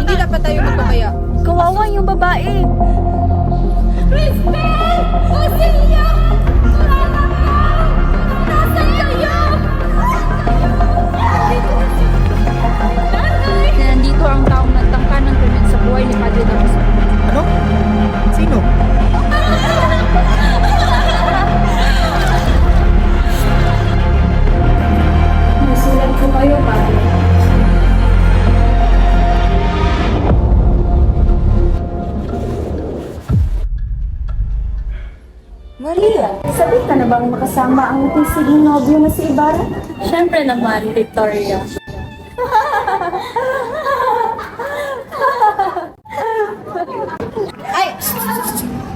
Hindi dapat tayo magpapaya. Kawawa yung babae. Cristel! Basilio! Anak ko! Nasaan kayo? Nanay! Nandito ang taong nagtangka ng krimen sa buhay ni Padre Damaso. Ano? Sino? Masulat ko kayo, Padre. Maria, sabi ka na bang makasama ang ating siging nobyo na si Ibarra? Siyempre naman, Victoria. Ay!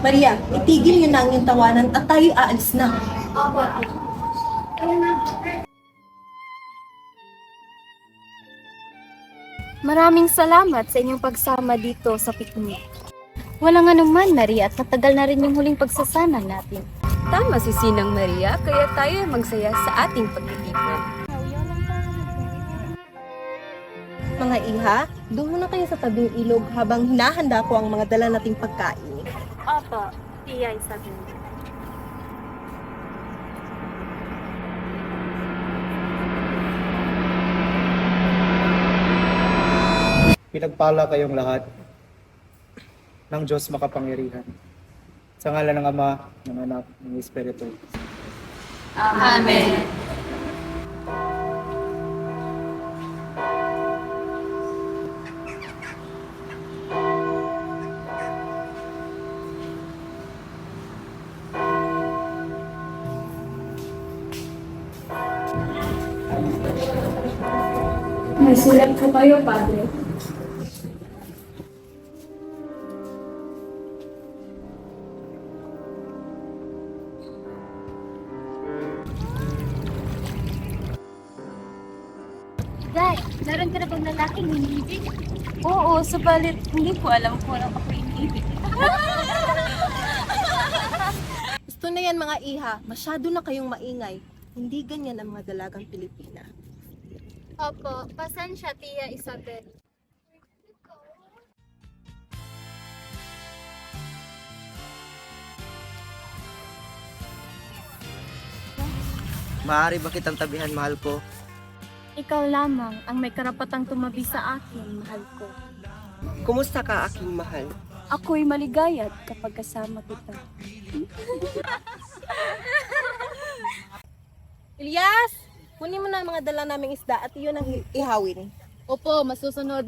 Maria, itigil yun na ang iyong tawanan at tayo aalis na. Maraming salamat sa inyong pagsama dito sa picnic. Walang anuman, Maria, at matagal na rin yung huling pagsasana natin. Tama si Sinang Maria, kaya tayo ay magsaya sa ating pagtitipon. Mga iha, doon muna kayo sa tabing ilog habang hinahanda ko ang mga dala nating pagkain. Opo, Tia Isabel. Pinagpala kayong lahat ng Diyos makapangyarihan. Sa ngalan ng Ama, ng Anak, ng Espiritu. Amen. May sulat ko kayo, Padre. Dai, meron ka na bang lalaking hinihibig? Oo, subalit hindi ko alam kung ano ako hinihibig. Gusto na yan mga iha, masyado na kayong maingay. Hindi ganyan ang mga dalagang Pilipina. Opo, pasensya, Tia Isabel. Maaari ba kitang tabihan, mahal ko? Ikaw lamang ang may karapatang tumabi sa akin, mahal ko. Kumusta ka, aking mahal? Ako'y maligayat kapag kasama kita. Ilyas! Kunin mo na ang mga dala naming isda at iyon ang ihawin. Opo, masusunod.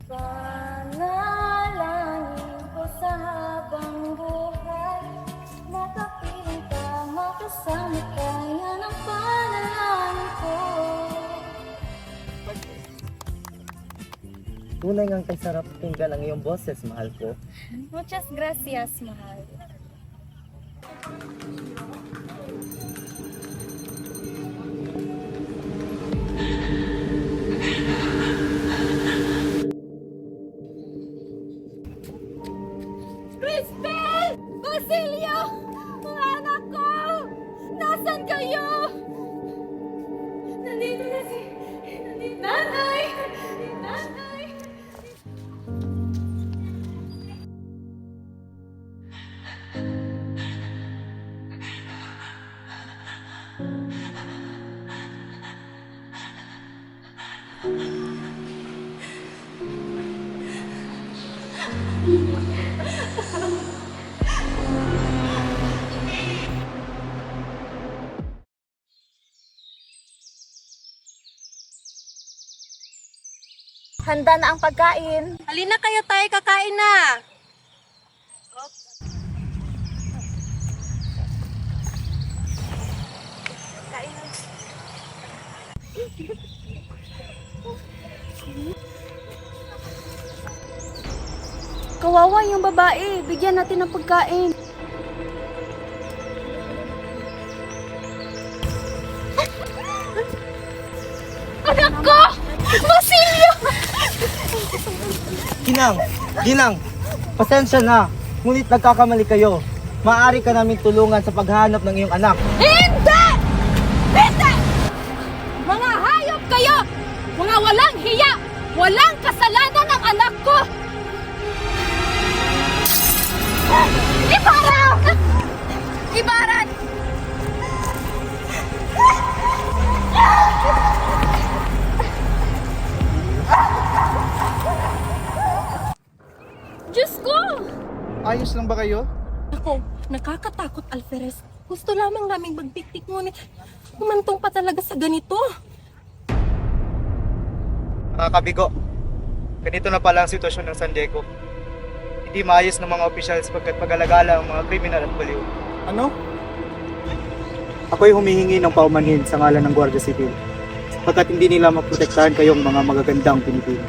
Panalangin ko sa habang buhay, makapiling ka, makasama ka, yan ang panalangin ko. Tunay ngang kay sarap tinggan ang iyong boses, mahal ko. Muchas gracias, mahal. Cristel! Basilio! Anak ko! Nasaan kayo? Nandito na si... Nanay! Nanay! Handa na ang pagkain. Halina kayo tayo, kakain na! Kawawa yung babae. Bigyan natin ng pagkain. Anak ko! Basilio! Ginang! Ginang! Pasensya na. Ngunit nagkakamali kayo. Maaari ka namin tulungan sa paghanap ng iyong anak. Hindi! Hindi! Mga hayop kayo! Mga walang hiya! Walang kasalanan ang anak ko! Ibarra! Ibaran! Diyos ko! Ayos lang ba kayo? Ako, nakakatakot, Alferez. Gusto lamang naming magbiktik, ngunit humantong pa talaga sa ganito. Nakakabigo. Ganito na pala ang sitwasyon ng San Diego. Hindi maayos ng mga opisyal sapagkat pag-alagala ang mga kriminal at baliw. Ano? Ako'y humihingi ng paumanhin sa ngalan ng Guardia Civil sapagkat hindi nila maprotektahan kayong mga magagandang Pilipino.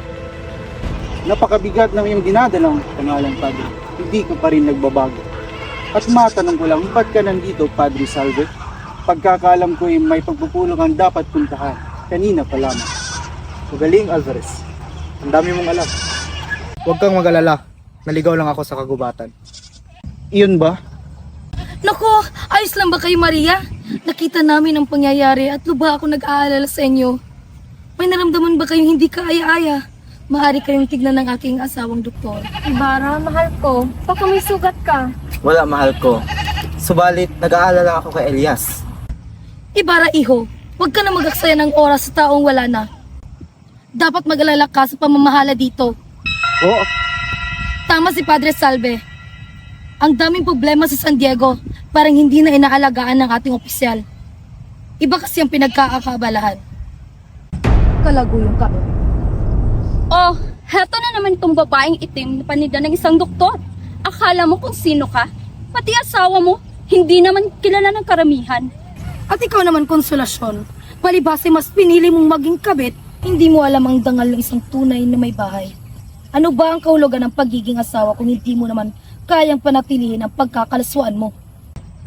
Napakabigat ng iyong dinadalang pangalan, Padre. Hindi ka pa rin nagbabago. At matanong ko lang, ba't ka nandito, Padre Salve? Pagkakaalam ko'y may pagpupulong ang dapat puntahan. Kanina pa lamang. Magaling, Alvarez. Ang dami mong alam. Huwag kang mag-alala. Naligaw lang ako sa kagubatan. Iyon ba? Naku, ayos lang ba kayo, Maria? Nakita namin ang pangyayari at lubha ako nag-aalala sa inyo. May naramdaman ba kayong hindi kaaya-aya? Maaari kayong tignan ng aking asawang doktor. Ibarra, mahal ko. Baka may sugat ka. Wala, mahal ko. Subalit, nag-aalala ako kay Elias. Ibarra, iho, huwag ka na mag-aksaya ng oras sa taong wala na. Dapat mag-alala ka sa pamamahala dito. Oo. Tama si Padre Salve. Ang daming problema sa San Diego, parang hindi na inaalagaan ng ating opisyal. Iba kasi ang pinagkakabalahan. Kalaguyong ka. Oh, heto na naman tong babaeng itim na panida ng isang doktor. Akala mo kung sino ka? Pati asawa mo, hindi naman kilala ng karamihan. At ikaw naman, Konsolasyon, palibase mas pinili mong maging kabit, hindi mo alam ang dangal ng isang tunay na may bahay. Ano ba ang kahulugan ng pagiging asawa kung hindi mo naman kayang panatilihin ang pagkakalaswaan mo?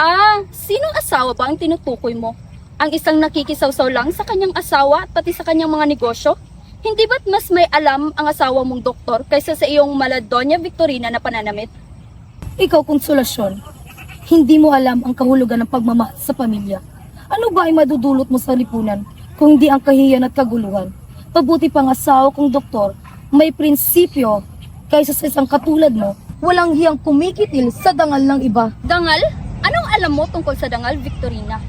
Ah, sinong asawa ba ang tinutukoy mo? Ang isang nakikisawsaw lang sa kanyang asawa at pati sa kanyang mga negosyo? Hindi ba't mas may alam ang asawa mong doktor kaysa sa iyong Maladonya Victorina na pananamit? Ikaw, Konsolasyon, hindi mo alam ang kahulugan ng pagmamahal sa pamilya. Ano ba ay madudulot mo sa lipunan kung hindi ang kahiyan at kaguluhan? Pabuti pang asawa kong doktor, may prinsipyo kaysa sa isang katulad mo, walang hiyang kumikitil sa dangal ng iba. Dangal? Anong alam mo tungkol sa dangal, Victorina?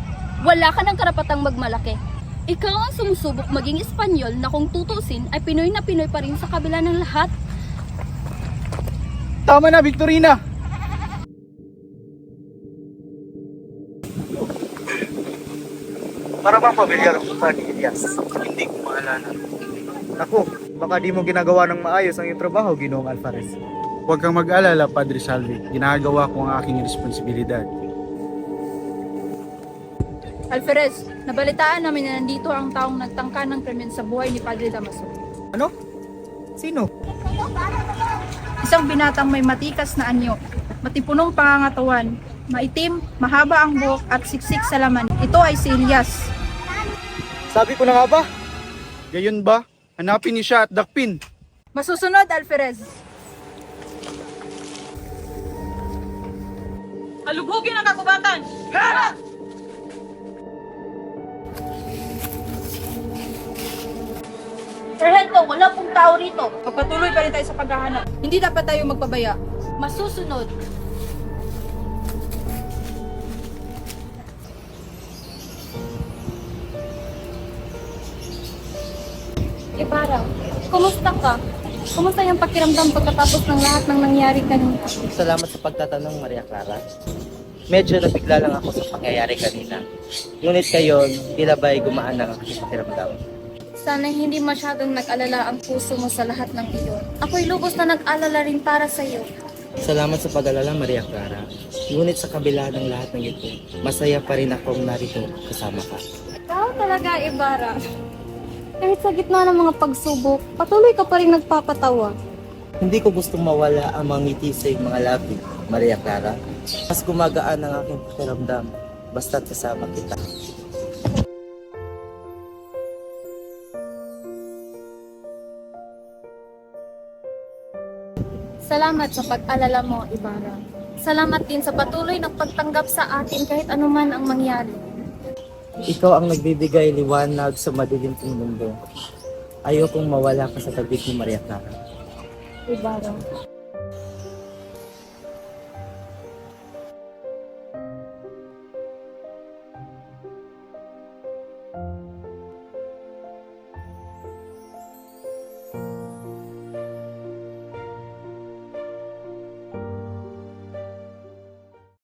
Wala ka ng karapatang magmalaki. Ikaw ang sumusubok maging Espanyol na kung tutusin ay Pinoy na Pinoy pa rin sa kabila ng lahat. Tama na, Victorina! Para bang pamilyar ang mukha ni Elias? Hindi ko maalala. Ako, baka di mo ginagawa ng maayos ang iyong trabaho, Ginoong Alvarez. Huwag kang mag-alala, Padre Salve. Ginagawa ko ang aking responsibilidad. Alferez, nabalitaan namin na nandito ang taong nagtangka ng krimen sa buhay ni Padre Damaso. Ano? Sino? Isang binatang may matikas na anyo, matipunong pangangatawan, maitim, mahaba ang buhok at siksik sa laman. Ito ay si Elias. Sabi ko na nga ba? Gayon ba? Hanapin niyo siya at dakpin. Masusunod, Alferez. Alubugin ang kakubatan! Sargento, wala pong tao rito. Pagpatuloy pa rin tayo sa paghahanap. Hindi dapat tayo magpabaya. Masusunod. Ibarra, kumusta ka? Kumusta yung pakiramdam pagkatapos ng lahat ng nangyari kanina? Salamat sa pagtatanong, Maria Clara. Medyo nabigla lang ako sa pangyayari kanina. Ngunit kayo, tila ba'y gumaan ang aking pakiramdam. Sana hindi masyadong nag-alala ang puso mo sa lahat ng iyon. Ako'y lubos na nag-alala rin para sa iyo. Salamat sa pag-alala, Maria Clara. Ngunit sa kabila ng lahat ng ito, masaya pa rin akong narito kasama ka. Ikaw talaga, Ibarra. Kahit sa gitna ng mga pagsubok, patuloy ka pa rin nagpapatawa. Hindi ko gustong mawala ang mga ngiti sa iyong mga labi, Maria Clara. Mas gumagaan ang aking pakiramdam, basta't kasama kita. Salamat sa pag-alala mo, Ibarra. Salamat din sa patuloy ng pagtanggap sa akin kahit anuman ang mangyari. Ikaw ang nagbibigay liwanag sa madilim kong mundo. Ayokong mawala ka sa tabi ko, Maria Clara. Ibarra.